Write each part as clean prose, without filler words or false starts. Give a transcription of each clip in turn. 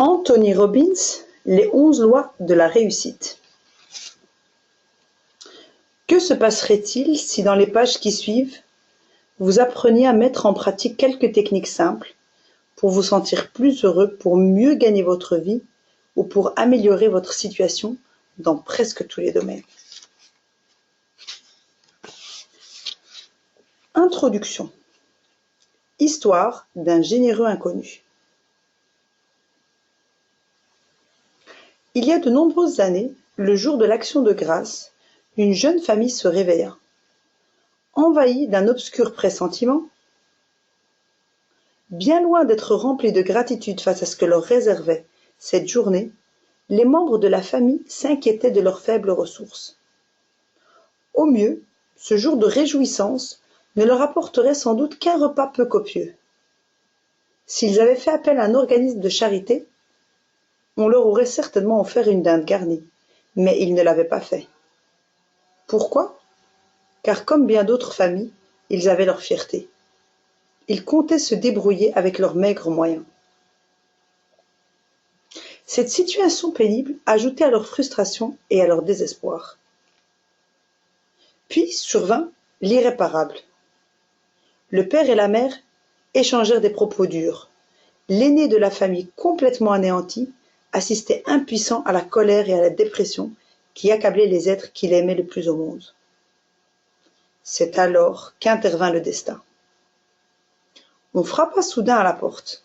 Anthony Robbins, les 11 lois de la réussite. Que se passerait-il si dans les pages qui suivent, vous appreniez à mettre en pratique quelques techniques simples pour vous sentir plus heureux, pour mieux gagner votre vie ou pour améliorer votre situation dans presque tous les domaines. Introduction. Histoire d'un généreux inconnu. Il y a de nombreuses années, le jour de l'Action de grâce, une jeune famille se réveilla. Envahie d'un obscur pressentiment, bien loin d'être remplis de gratitude face à ce que leur réservait cette journée, les membres de la famille s'inquiétaient de leurs faibles ressources. Au mieux, ce jour de réjouissance ne leur apporterait sans doute qu'un repas peu copieux. S'ils avaient fait appel à un organisme de charité, on leur aurait certainement offert une dinde garnie, mais ils ne l'avaient pas fait. Pourquoi ? Car comme bien d'autres familles, ils avaient leur fierté. Ils comptaient se débrouiller avec leurs maigres moyens. Cette situation pénible ajoutait à leur frustration et à leur désespoir. Puis survint l'irréparable. Le père et la mère échangèrent des propos durs. L'aîné de la famille, complètement anéanti, assistait impuissant à la colère et à la dépression qui accablaient les êtres qu'il aimait le plus au monde. C'est alors qu'intervint le destin. On frappa soudain à la porte.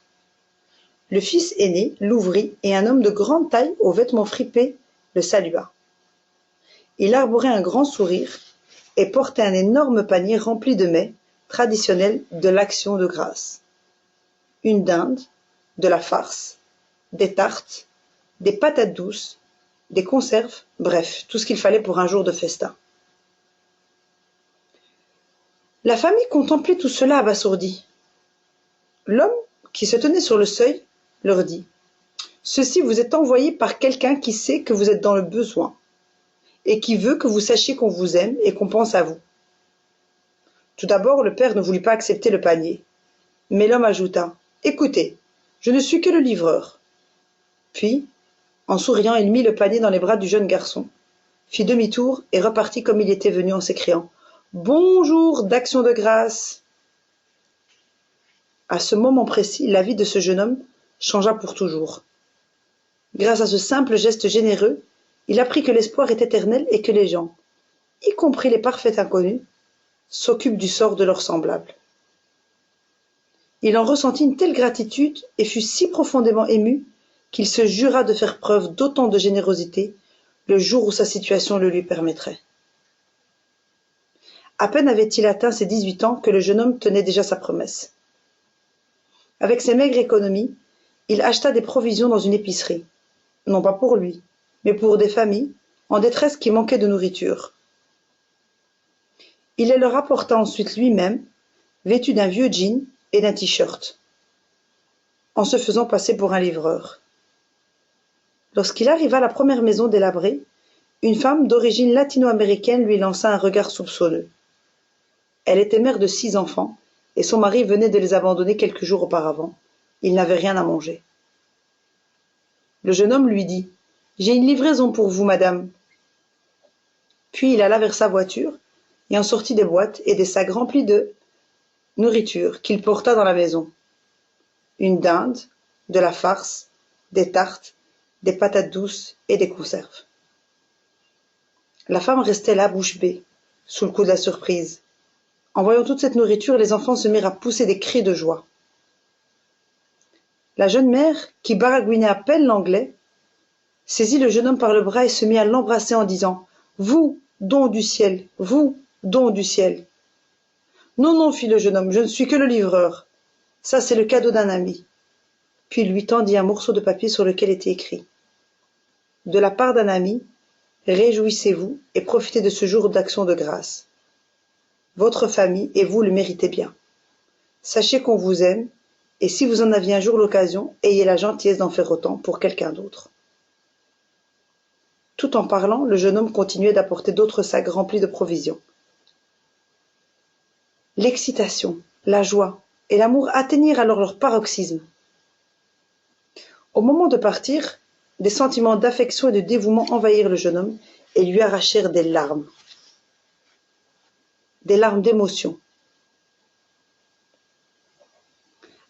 Le fils aîné l'ouvrit et un homme de grande taille aux vêtements fripés le salua. Il arborait un grand sourire et portait un énorme panier rempli de mets traditionnels de l'Action de grâce. Une dinde, de la farce, des tartes, des patates douces, des conserves, bref, tout ce qu'il fallait pour un jour de festin. La famille contemplait tout cela abasourdie. L'homme, qui se tenait sur le seuil, leur dit « Ceci vous est envoyé par quelqu'un qui sait que vous êtes dans le besoin et qui veut que vous sachiez qu'on vous aime et qu'on pense à vous. » Tout d'abord, le père ne voulut pas accepter le panier, mais l'homme ajouta « Écoutez, je ne suis que le livreur. » Puis, en souriant, il mit le panier dans les bras du jeune garçon, fit demi-tour et repartit comme il était venu en s'écriant « Bonjour d'Action de grâce !» À ce moment précis, la vie de ce jeune homme changea pour toujours. Grâce à ce simple geste généreux, il apprit que l'espoir est éternel et que les gens, y compris les parfaits inconnus, s'occupent du sort de leurs semblables. Il en ressentit une telle gratitude et fut si profondément ému qu'il se jura de faire preuve d'autant de générosité le jour où sa situation le lui permettrait. À peine avait-il atteint ses 18 ans que le jeune homme tenait déjà sa promesse. Avec ses maigres économies, il acheta des provisions dans une épicerie, non pas pour lui, mais pour des familles en détresse qui manquaient de nourriture. Il les leur apporta ensuite lui-même, vêtu d'un vieux jean et d'un t-shirt, en se faisant passer pour un livreur. Lorsqu'il arriva à la première maison délabrée, une femme d'origine latino-américaine lui lança un regard soupçonneux. Elle était mère de 6 enfants, et son mari venait de les abandonner quelques jours auparavant. Il n'avait rien à manger. Le jeune homme lui dit « J'ai une livraison pour vous, madame. » Puis il alla vers sa voiture et en sortit des boîtes et des sacs remplis de nourriture qu'il porta dans la maison. Une dinde, de la farce, des tartes, des patates douces et des conserves. La femme restait là, bouche bée, sous le coup de la surprise. En voyant toute cette nourriture, les enfants se mirent à pousser des cris de joie. La jeune mère, qui baragouinait à peine l'anglais, saisit le jeune homme par le bras et se mit à l'embrasser en disant « Vous, don du ciel, vous, don du ciel !»« Non, non, fit le jeune homme, je ne suis que le livreur. Ça, c'est le cadeau d'un ami. » Puis il lui tendit un morceau de papier sur lequel était écrit « De la part d'un ami, réjouissez-vous et profitez de ce jour d'action de grâce. Votre famille et vous le méritez bien. Sachez qu'on vous aime, et si vous en aviez un jour l'occasion, ayez la gentillesse d'en faire autant pour quelqu'un d'autre. » Tout en parlant, le jeune homme continuait d'apporter d'autres sacs remplis de provisions. L'excitation, la joie et l'amour atteignirent alors leur paroxysme. Au moment de partir, des sentiments d'affection et de dévouement envahirent le jeune homme et lui arrachèrent des larmes d'émotion.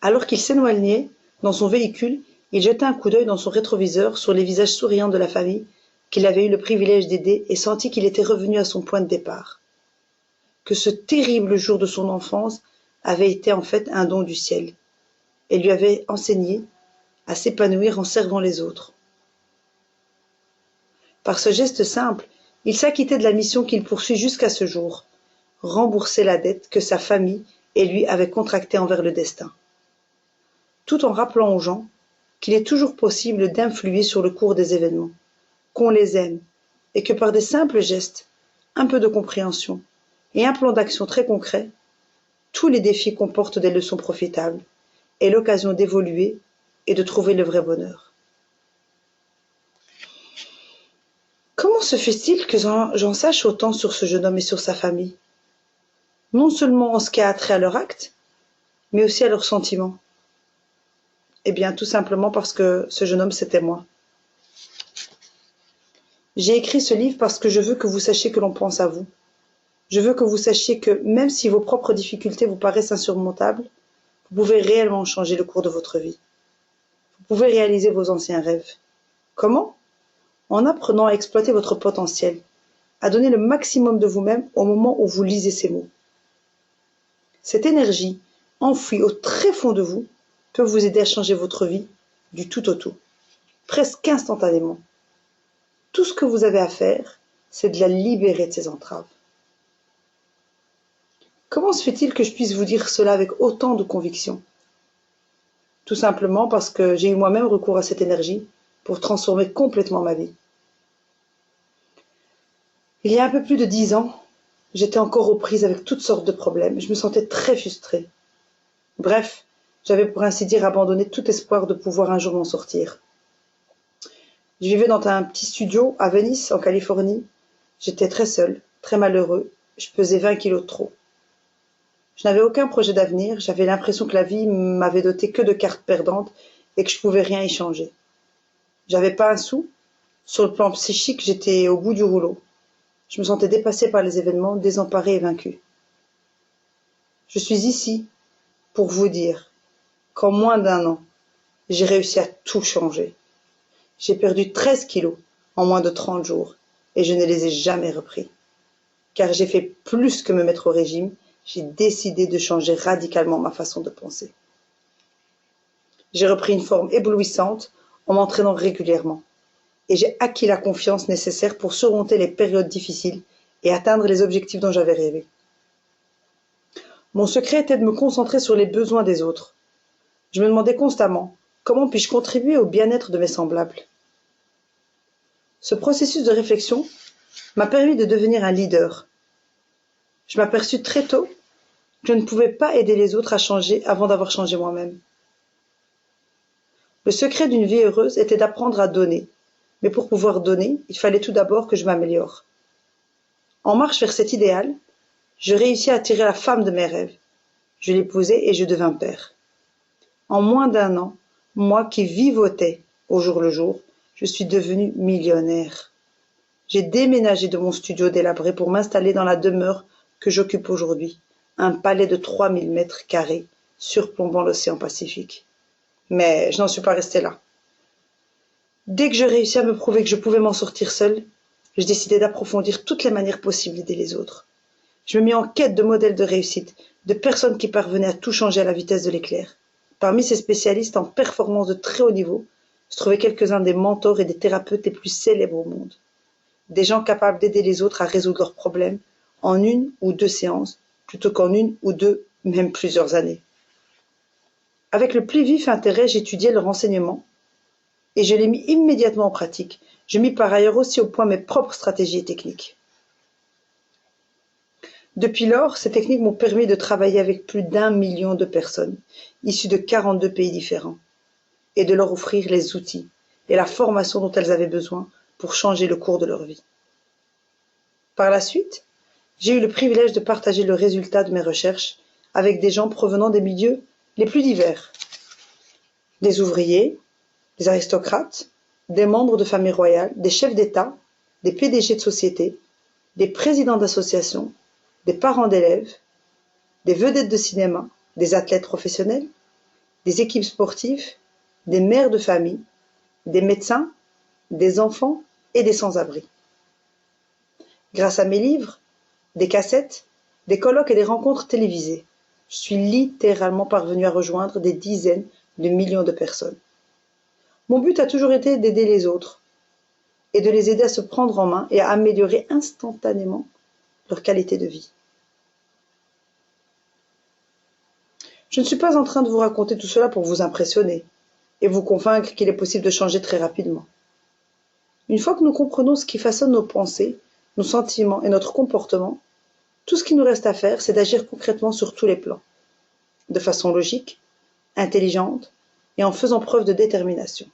Alors qu'il s'éloignait dans son véhicule, il jeta un coup d'œil dans son rétroviseur sur les visages souriants de la famille qu'il avait eu le privilège d'aider et sentit qu'il était revenu à son point de départ. Que ce terrible jour de son enfance avait été en fait un don du ciel et lui avait enseigné à s'épanouir en servant les autres. Par ce geste simple, il s'acquittait de la mission qu'il poursuit jusqu'à ce jour, rembourser la dette que sa famille et lui avaient contractée envers le destin, tout en rappelant aux gens qu'il est toujours possible d'influer sur le cours des événements, qu'on les aime et que par des simples gestes, un peu de compréhension et un plan d'action très concret, tous les défis comportent des leçons profitables et l'occasion d'évoluer et de trouver le vrai bonheur. Comment se fait-il que j'en sache autant sur ce jeune homme et sur sa famille? Non seulement en ce qui a trait à leur acte, mais aussi à leurs sentiments. Eh bien, tout simplement parce que ce jeune homme, c'était moi. J'ai écrit ce livre parce que je veux que vous sachiez que l'on pense à vous. Je veux que vous sachiez que même si vos propres difficultés vous paraissent insurmontables, vous pouvez réellement changer le cours de votre vie. Vous pouvez réaliser vos anciens rêves. Comment? En apprenant à exploiter votre potentiel, à donner le maximum de vous-même au moment où vous lisez ces mots. Cette énergie, enfouie au très fond de vous, peut vous aider à changer votre vie du tout au tout, presque instantanément. Tout ce que vous avez à faire, c'est de la libérer de ses entraves. Comment se fait-il que je puisse vous dire cela avec autant de conviction? Tout simplement parce que j'ai eu moi-même recours à cette énergie pour transformer complètement ma vie. Il y a un peu plus de 10 ans, j'étais encore aux prises avec toutes sortes de problèmes. Je me sentais très frustrée. Bref, j'avais pour ainsi dire abandonné tout espoir de pouvoir un jour m'en sortir. Je vivais dans un petit studio à Venice, en Californie. J'étais très seule, très malheureux. Je pesais 20 kilos de trop. Je n'avais aucun projet d'avenir. J'avais l'impression que la vie m'avait doté que de cartes perdantes et que je pouvais rien y changer. J'avais pas un sou. Sur le plan psychique, j'étais au bout du rouleau. Je me sentais dépassée par les événements, désemparée et vaincue. Je suis ici pour vous dire qu'en moins d'1 an, j'ai réussi à tout changer. J'ai perdu 13 kilos en moins de 30 jours et je ne les ai jamais repris. Car j'ai fait plus que me mettre au régime, j'ai décidé de changer radicalement ma façon de penser. J'ai repris une forme éblouissante en m'entraînant régulièrement et j'ai acquis la confiance nécessaire pour surmonter les périodes difficiles et atteindre les objectifs dont j'avais rêvé. Mon secret était de me concentrer sur les besoins des autres. Je me demandais constamment comment puis-je contribuer au bien-être de mes semblables. Ce processus de réflexion m'a permis de devenir un leader. Je m'aperçus très tôt que je ne pouvais pas aider les autres à changer avant d'avoir changé moi-même. Le secret d'une vie heureuse était d'apprendre à donner. Mais pour pouvoir donner, il fallait tout d'abord que je m'améliore. En marche vers cet idéal, je réussis à attirer la femme de mes rêves. Je l'épousai et je devins père. En moins d'1 an, moi qui vivotais au jour le jour, je suis devenu millionnaire. J'ai déménagé de mon studio délabré pour m'installer dans la demeure que j'occupe aujourd'hui, un palais de 3000 mètres carrés surplombant l'océan Pacifique. Mais je n'en suis pas restée là. Dès que je réussis à me prouver que je pouvais m'en sortir seule, je décidai d'approfondir toutes les manières possibles d'aider les autres. Je me mis en quête de modèles de réussite, de personnes qui parvenaient à tout changer à la vitesse de l'éclair. Parmi ces spécialistes en performance de très haut niveau, se trouvaient quelques-uns des mentors et des thérapeutes les plus célèbres au monde. Des gens capables d'aider les autres à résoudre leurs problèmes en 1 ou 2 séances, plutôt qu'en 1 ou 2, même plusieurs années. Avec le plus vif intérêt, j'étudiais leur enseignement et je l'ai mis immédiatement en pratique. Je mis par ailleurs aussi au point mes propres stratégies et techniques. Depuis lors, ces techniques m'ont permis de travailler avec plus d'1 million de personnes, issues de 42 pays différents, et de leur offrir les outils et la formation dont elles avaient besoin pour changer le cours de leur vie. Par la suite, j'ai eu le privilège de partager le résultat de mes recherches avec des gens provenant des milieux les plus divers. Des ouvriers, des aristocrates, des membres de familles royales, des chefs d'État, des PDG de sociétés, des présidents d'associations, des parents d'élèves, des vedettes de cinéma, des athlètes professionnels, des équipes sportives, des mères de famille, des médecins, des enfants et des sans-abri. Grâce à mes livres, des cassettes, des colloques et des rencontres télévisées, je suis littéralement parvenue à rejoindre des dizaines de millions de personnes. Mon but a toujours été d'aider les autres et de les aider à se prendre en main et à améliorer instantanément leur qualité de vie. Je ne suis pas en train de vous raconter tout cela pour vous impressionner et vous convaincre qu'il est possible de changer très rapidement. Une fois que nous comprenons ce qui façonne nos pensées, nos sentiments et notre comportement, tout ce qui nous reste à faire, c'est d'agir concrètement sur tous les plans, de façon logique, intelligente et en faisant preuve de détermination.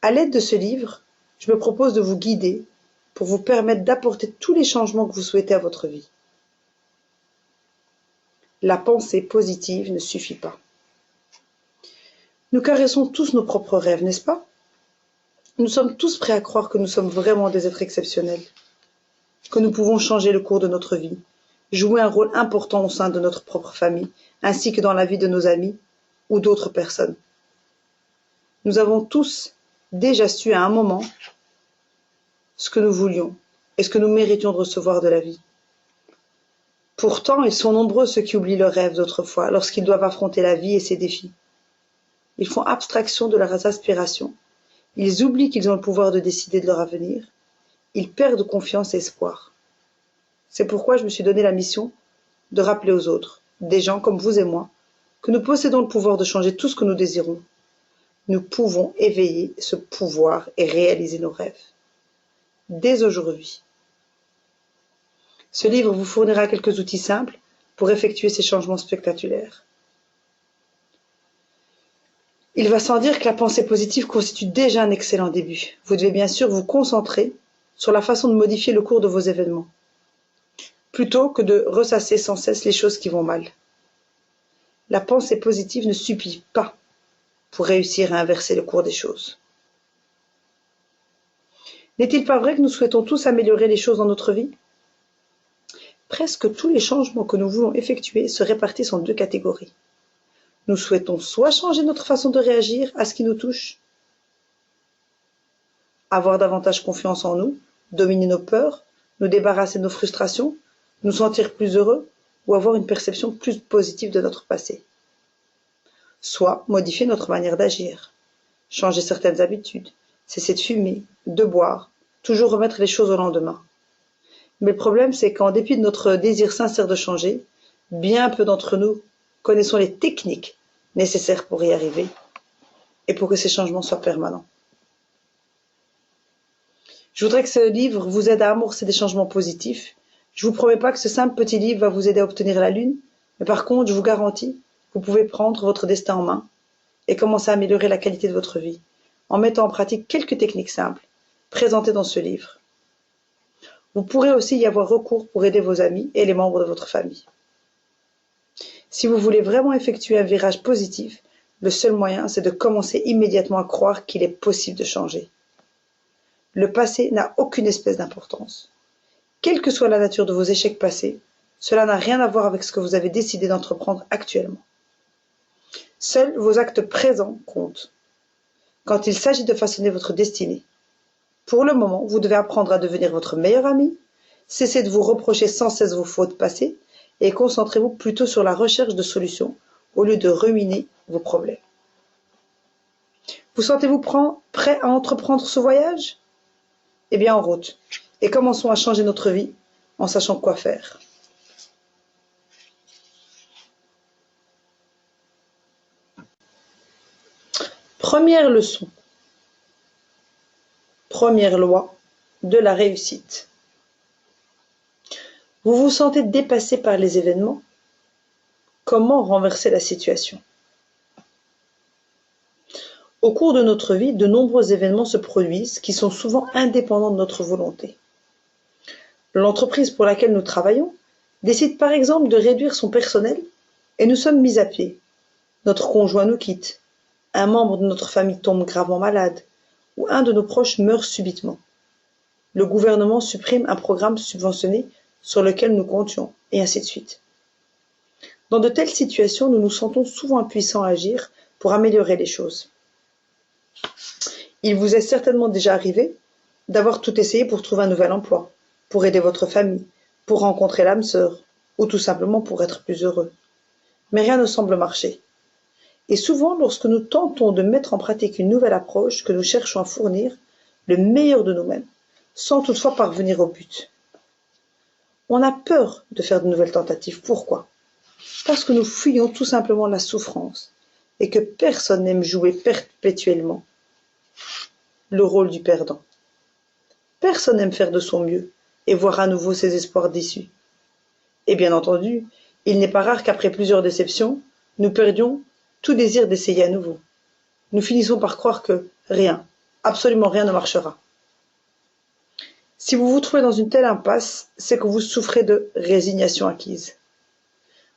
À l'aide de ce livre, je me propose de vous guider pour vous permettre d'apporter tous les changements que vous souhaitez à votre vie. La pensée positive ne suffit pas. Nous caressons tous nos propres rêves, n'est-ce pas? Nous sommes tous prêts à croire que nous sommes vraiment des êtres exceptionnels, que nous pouvons changer le cours de notre vie, jouer un rôle important au sein de notre propre famille, ainsi que dans la vie de nos amis ou d'autres personnes. Nous avons tous déjà su à un moment ce que nous voulions et ce que nous méritions de recevoir de la vie. Pourtant, ils sont nombreux ceux qui oublient leurs rêves d'autrefois lorsqu'ils doivent affronter la vie et ses défis. Ils font abstraction de leurs aspirations, ils oublient qu'ils ont le pouvoir de décider de leur avenir, ils perdent confiance et espoir. C'est pourquoi je me suis donné la mission de rappeler aux autres, des gens comme vous et moi, que nous possédons le pouvoir de changer tout ce que nous désirons. Nous pouvons éveiller ce pouvoir et réaliser nos rêves. Dès aujourd'hui. Ce livre vous fournira quelques outils simples pour effectuer ces changements spectaculaires. Il va sans dire que la pensée positive constitue déjà un excellent début. Vous devez bien sûr vous concentrer sur la façon de modifier le cours de vos événements, plutôt que de ressasser sans cesse les choses qui vont mal. La pensée positive ne suffit pas pour réussir à inverser le cours des choses. N'est-il pas vrai que nous souhaitons tous améliorer les choses dans notre vie? Presque tous les changements que nous voulons effectuer se répartissent en deux catégories. Nous souhaitons soit changer notre façon de réagir à ce qui nous touche, avoir davantage confiance en nous, dominer nos peurs, nous débarrasser de nos frustrations, nous sentir plus heureux ou avoir une perception plus positive de notre passé. Soit modifier notre manière d'agir, changer certaines habitudes, cesser de fumer, de boire, toujours remettre les choses au lendemain. Mais le problème, c'est qu'en dépit de notre désir sincère de changer, bien peu d'entre nous connaissons les techniques nécessaires pour y arriver et pour que ces changements soient permanents. Je voudrais que ce livre vous aide à amorcer des changements positifs. Je ne vous promets pas que ce simple petit livre va vous aider à obtenir la lune, mais par contre, je vous garantis que vous pouvez prendre votre destin en main et commencer à améliorer la qualité de votre vie en mettant en pratique quelques techniques simples présentées dans ce livre. Vous pourrez aussi y avoir recours pour aider vos amis et les membres de votre famille. Si vous voulez vraiment effectuer un virage positif, le seul moyen, c'est de commencer immédiatement à croire qu'il est possible de changer. Le passé n'a aucune espèce d'importance. Quelle que soit la nature de vos échecs passés, cela n'a rien à voir avec ce que vous avez décidé d'entreprendre actuellement. Seuls vos actes présents comptent. Quand il s'agit de façonner votre destinée, pour le moment, vous devez apprendre à devenir votre meilleur ami, cessez de vous reprocher sans cesse vos fautes passées et concentrez-vous plutôt sur la recherche de solutions au lieu de ruminer vos problèmes. Vous sentez-vous prêt à entreprendre ce voyage? Eh bien, en route. Et commençons à changer notre vie en sachant quoi faire. Première leçon. Première loi de la réussite. Vous vous sentez dépassé par les événements? Comment renverser la situation? Au cours de notre vie, de nombreux événements se produisent qui sont souvent indépendants de notre volonté. L'entreprise pour laquelle nous travaillons décide par exemple de réduire son personnel et nous sommes mis à pied. Notre conjoint nous quitte. un membre de notre famille tombe gravement malade, ou un de nos proches meurt subitement. Le gouvernement supprime un programme subventionné sur lequel nous comptions, et ainsi de suite. Dans de telles situations, nous nous sentons souvent impuissants à agir pour améliorer les choses. Il vous est certainement déjà arrivé d'avoir tout essayé pour trouver un nouvel emploi, pour aider votre famille, pour rencontrer l'âme sœur, ou tout simplement pour être plus heureux. Mais rien ne semble marcher. Et souvent, lorsque nous tentons de mettre en pratique une nouvelle approche que nous cherchons à fournir, le meilleur de nous-mêmes, sans toutefois parvenir au but. On a peur de faire de nouvelles tentatives. Pourquoi? Parce que nous fuyons tout simplement la souffrance et que personne n'aime jouer perpétuellement le rôle du perdant. Personne n'aime faire de son mieux et voir à nouveau ses espoirs déçus. Et bien entendu, il n'est pas rare qu'après plusieurs déceptions, nous perdions tout désir d'essayer à nouveau. Nous finissons par croire que rien, absolument rien ne marchera. Si vous vous trouvez dans une telle impasse, c'est que vous souffrez de résignation acquise.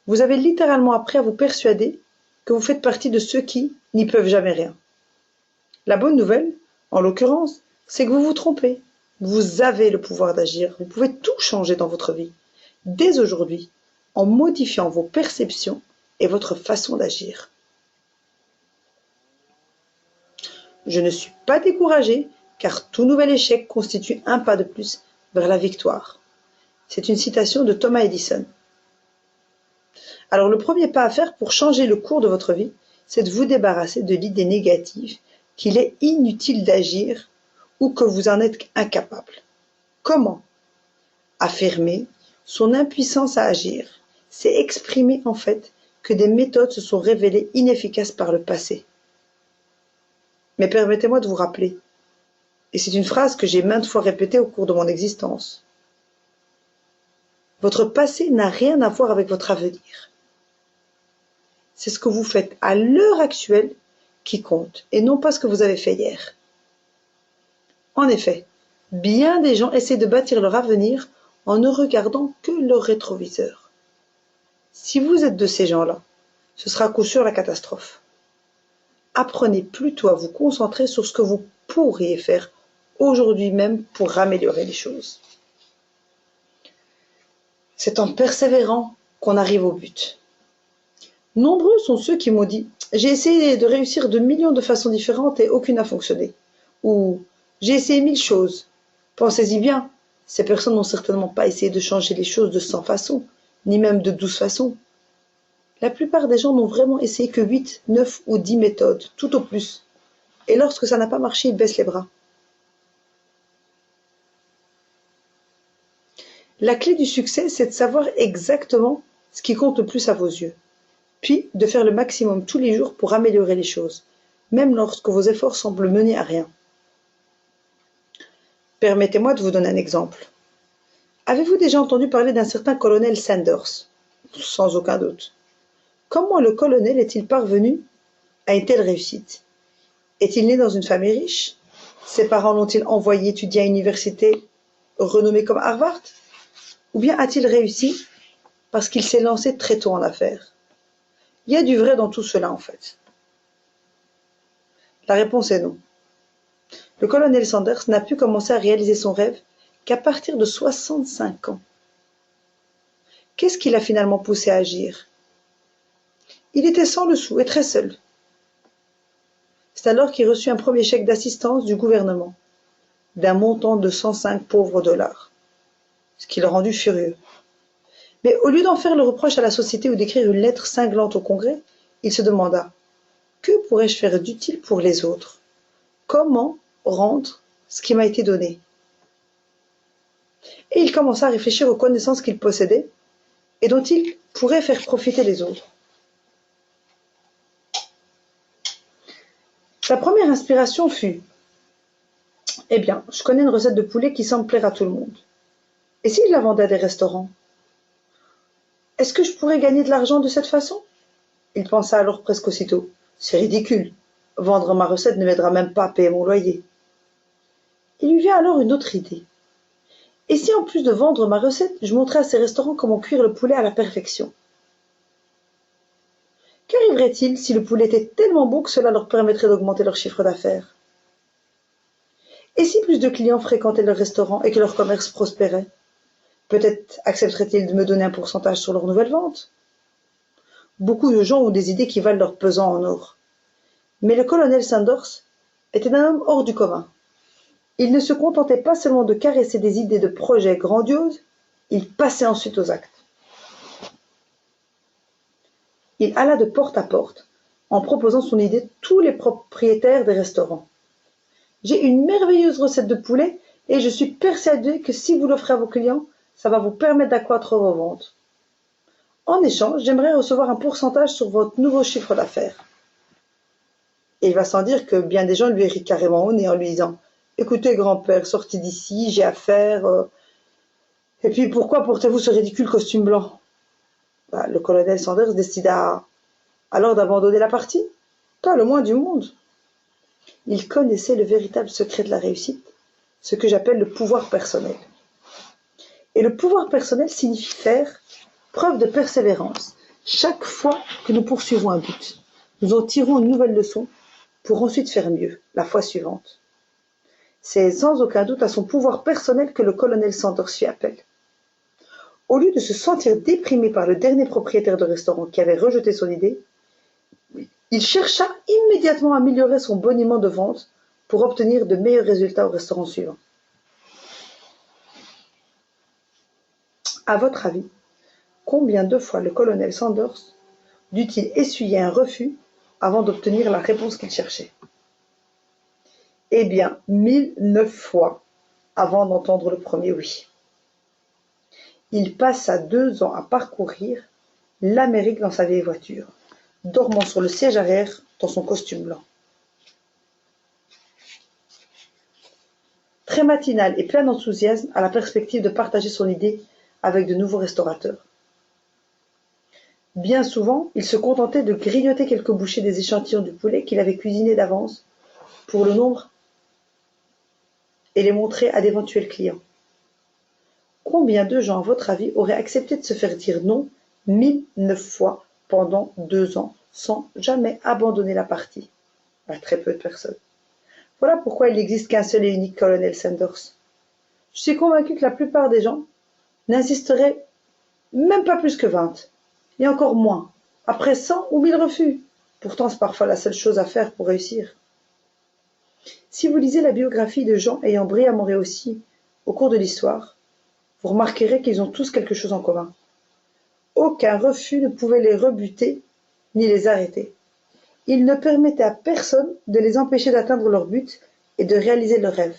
Vous avez littéralement appris à vous persuader que vous faites partie de ceux qui n'y peuvent jamais rien. La bonne nouvelle, en l'occurrence, c'est que vous vous trompez. Vous avez le pouvoir d'agir. Vous pouvez tout changer dans votre vie, dès aujourd'hui, en modifiant vos perceptions et votre façon d'agir. Je ne suis pas découragé, car tout nouvel échec constitue un pas de plus vers la victoire. C'est une citation de Thomas Edison. Alors le premier pas à faire pour changer le cours de votre vie, c'est de vous débarrasser de l'idée négative qu'il est inutile d'agir ou que vous en êtes incapable. Comment? Affirmer son impuissance à agir, c'est exprimer en fait que des méthodes se sont révélées inefficaces par le passé. Mais permettez-moi de vous rappeler, et c'est une phrase que j'ai maintes fois répétée au cours de mon existence, votre passé n'a rien à voir avec votre avenir. C'est ce que vous faites à l'heure actuelle qui compte, et non pas ce que vous avez fait hier. En effet, bien des gens essaient de bâtir leur avenir en ne regardant que leur rétroviseur. Si vous êtes de ces gens-là, ce sera à coup sûr la catastrophe. Apprenez plutôt à vous concentrer sur ce que vous pourriez faire aujourd'hui même pour améliorer les choses. C'est en persévérant qu'on arrive au but. Nombreux sont ceux qui m'ont dit « J'ai essayé de réussir de millions de façons différentes et aucune n'a fonctionné » ou « J'ai essayé 1000 choses ». Pensez-y bien, ces personnes n'ont certainement pas essayé de changer les choses de 100 façons, ni même de 12 façons. La plupart des gens n'ont vraiment essayé que 8, 9 ou 10 méthodes, tout au plus. Et lorsque ça n'a pas marché, ils baissent les bras. La clé du succès, c'est de savoir exactement ce qui compte le plus à vos yeux, puis de faire le maximum tous les jours pour améliorer les choses, même lorsque vos efforts semblent mener à rien. Permettez-moi de vous donner un exemple. Avez-vous déjà entendu parler d'un certain colonel Sanders? Sans aucun doute. Comment le colonel est-il parvenu à une telle réussite? Est-il né dans une famille riche? Ses parents l'ont-ils envoyé étudier à une université renommée comme Harvard? Ou bien a-t-il réussi parce qu'il s'est lancé très tôt en affaires? Il y a du vrai dans tout cela en fait. La réponse est non. Le colonel Sanders n'a pu commencer à réaliser son rêve qu'à partir de 65 ans. Qu'est-ce qui l'a finalement poussé à agir? Il était sans le sou et très seul. C'est alors qu'il reçut un premier chèque d'assistance du gouvernement, d'un montant de 105 pauvres dollars, ce qui le rendit furieux. Mais au lieu d'en faire le reproche à la société ou d'écrire une lettre cinglante au Congrès, il se demanda « Que pourrais-je faire d'utile pour les autres? Comment rendre ce qui m'a été donné ?» Et il commença à réfléchir aux connaissances qu'il possédait et dont il pourrait faire profiter les autres. Sa première inspiration fut « Eh bien, je connais une recette de poulet qui semble plaire à tout le monde. Et si je la vendais à des restaurants? Est-ce que je pourrais gagner de l'argent de cette façon? » Il pensa alors presque aussitôt « C'est ridicule. Vendre ma recette ne m'aidera même pas à payer mon loyer. » Il lui vient alors une autre idée. « Et si en plus de vendre ma recette, je montrais à ces restaurants comment cuire le poulet à la perfection? » Qu'arriverait qu'arriverait-il si le poulet était tellement bon que cela leur permettrait d'augmenter leur chiffre d'affaires? Et si plus de clients fréquentaient leur restaurant et que leur commerce prospérait? Peut-être accepteraient-ils de me donner un pourcentage sur leurs nouvelles ventes? Beaucoup de gens ont des idées qui valent leur pesant en or. Mais le colonel Sanders était un homme hors du commun. Il ne se contentait pas seulement de caresser des idées de projets grandioses, il passait ensuite aux actes. Il alla de porte à porte, en proposant son idée à tous les propriétaires des restaurants. J'ai une merveilleuse recette de poulet et je suis persuadé que si vous l'offrez à vos clients, ça va vous permettre d'accroître vos ventes. En échange, j'aimerais recevoir un pourcentage sur votre nouveau chiffre d'affaires. Et il va sans dire que bien des gens lui rient carrément au nez en lui disant « Écoutez, grand-père, sortez d'ici, j'ai affaire. Et puis pourquoi portez-vous ce ridicule costume blanc ?» Le colonel Sanders décida alors d'abandonner la partie. Pas le moins du monde. Il connaissait le véritable secret de la réussite, ce que j'appelle le pouvoir personnel. Et le pouvoir personnel signifie faire preuve de persévérance. Chaque fois que nous poursuivons un but, nous en tirons une nouvelle leçon pour ensuite faire mieux la fois suivante. C'est sans aucun doute à son pouvoir personnel que le colonel Sanders fit appel. Au lieu de se sentir déprimé par le dernier propriétaire de restaurant qui avait rejeté son idée, il chercha immédiatement à améliorer son boniment de vente pour obtenir de meilleurs résultats au restaurant suivant. À votre avis, combien de fois le colonel Sanders dut-il essuyer un refus avant d'obtenir la réponse qu'il cherchait? Eh bien, 1009 fois avant d'entendre le premier oui. Il passa 2 ans à parcourir l'Amérique dans sa vieille voiture, dormant sur le siège arrière dans son costume blanc. Très matinal et plein d'enthousiasme à la perspective de partager son idée avec de nouveaux restaurateurs. Bien souvent, il se contentait de grignoter quelques bouchées des échantillons du poulet qu'il avait cuisiné d'avance pour le nombre et les montrer à d'éventuels clients. Combien de gens, à votre avis, auraient accepté de se faire dire non 1009 fois pendant 2 ans sans jamais abandonner la partie? Très peu de personnes. Voilà pourquoi il n'existe qu'un seul et unique colonel Sanders. Je suis convaincu que la plupart des gens n'insisteraient même pas plus que 20, et encore moins, après 100 ou 1000 refus. Pourtant, c'est parfois la seule chose à faire pour réussir. Si vous lisez la biographie de gens ayant brillamment réussi au cours de l'histoire, vous remarquerez qu'ils ont tous quelque chose en commun. Aucun refus ne pouvait les rebuter ni les arrêter. Ils ne permettaient à personne de les empêcher d'atteindre leur but et de réaliser leurs rêves.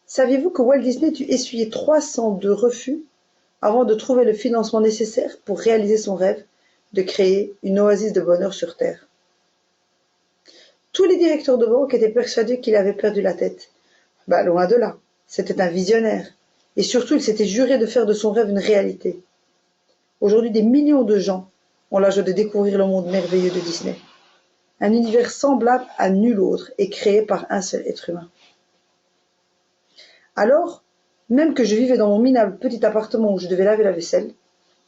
Saviez-vous que Walt Disney dut essuyer 302 refus avant de trouver le financement nécessaire pour réaliser son rêve de créer une oasis de bonheur sur Terre? Tous les directeurs de banque étaient persuadés qu'il avait perdu la tête. Loin de là, c'était un visionnaire. Et surtout, il s'était juré de faire de son rêve une réalité. Aujourd'hui, des millions de gens ont la joie de découvrir le monde merveilleux de Disney. Un univers semblable à nul autre et créé par un seul être humain. Alors, même que je vivais dans mon minable petit appartement où je devais laver la vaisselle,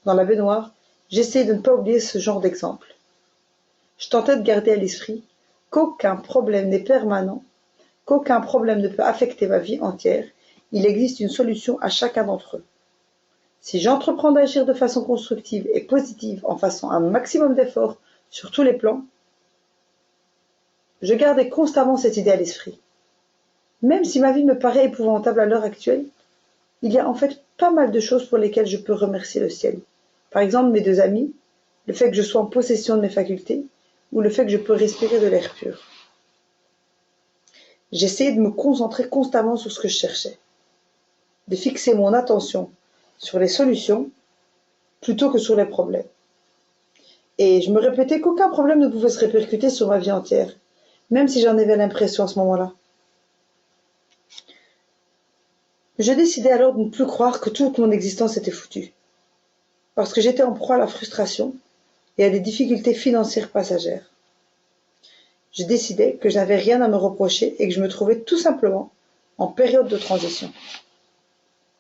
dans la baignoire, j'essayais de ne pas oublier ce genre d'exemple. Je tentais de garder à l'esprit qu'aucun problème n'est permanent, qu'aucun problème ne peut affecter ma vie entière, il existe une solution à chacun d'entre eux. Si j'entreprends d'agir de façon constructive et positive en faisant un maximum d'efforts sur tous les plans, je gardais constamment cette idée à l'esprit. Même si ma vie me paraît épouvantable à l'heure actuelle, il y a en fait pas mal de choses pour lesquelles je peux remercier le ciel. Par exemple, mes 2 amis, le fait que je sois en possession de mes facultés, ou le fait que je peux respirer de l'air pur. J'essayais de me concentrer constamment sur ce que je cherchais, de fixer mon attention sur les solutions plutôt que sur les problèmes. Et je me répétais qu'aucun problème ne pouvait se répercuter sur ma vie entière, même si j'en avais l'impression à ce moment-là. Je décidai alors de ne plus croire que toute mon existence était foutue, parce que j'étais en proie à la frustration et à des difficultés financières passagères. Je décidai que je n'avais rien à me reprocher et que je me trouvais tout simplement en période de transition.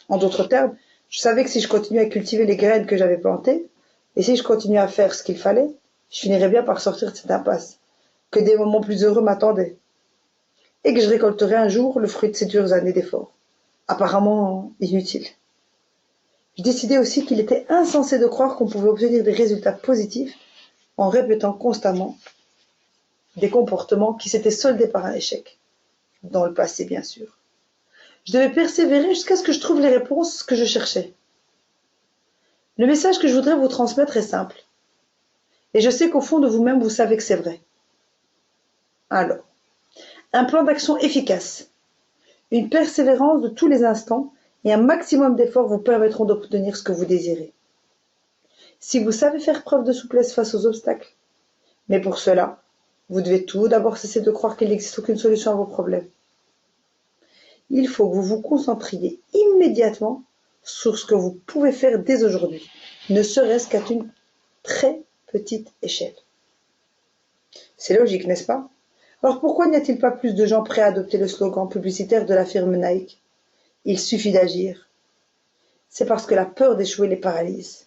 En d'autres termes, je savais que si je continuais à cultiver les graines que j'avais plantées, Et si je continuais à faire ce qu'il fallait, je finirais bien par sortir de cette impasse, que des moments plus heureux m'attendaient, et que je récolterais un jour le fruit de ces dures années d'efforts, apparemment inutiles. Je décidai aussi qu'il était insensé de croire qu'on pouvait obtenir des résultats positifs en répétant constamment des comportements qui s'étaient soldés par un échec, dans le passé bien sûr. Je devais persévérer jusqu'à ce que je trouve les réponses que je cherchais. Le message que je voudrais vous transmettre est simple, et je sais qu'au fond de vous-même vous savez que c'est vrai. Alors, un plan d'action efficace, une persévérance de tous les instants et un maximum d'efforts vous permettront d'obtenir ce que vous désirez. Si vous savez faire preuve de souplesse face aux obstacles, mais pour cela, vous devez tout d'abord cesser de croire qu'il n'existe aucune solution à vos problèmes. Il faut que vous vous concentriez immédiatement sur ce que vous pouvez faire dès aujourd'hui, ne serait-ce qu'à une très petite échelle. C'est logique, n'est-ce pas? Alors pourquoi n'y a-t-il pas plus de gens prêts à adopter le slogan publicitaire de la firme Nike? Il suffit d'agir. C'est parce que la peur d'échouer les paralyse.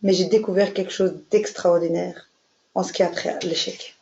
Mais j'ai découvert quelque chose d'extraordinaire en ce qui a trait à l'échec.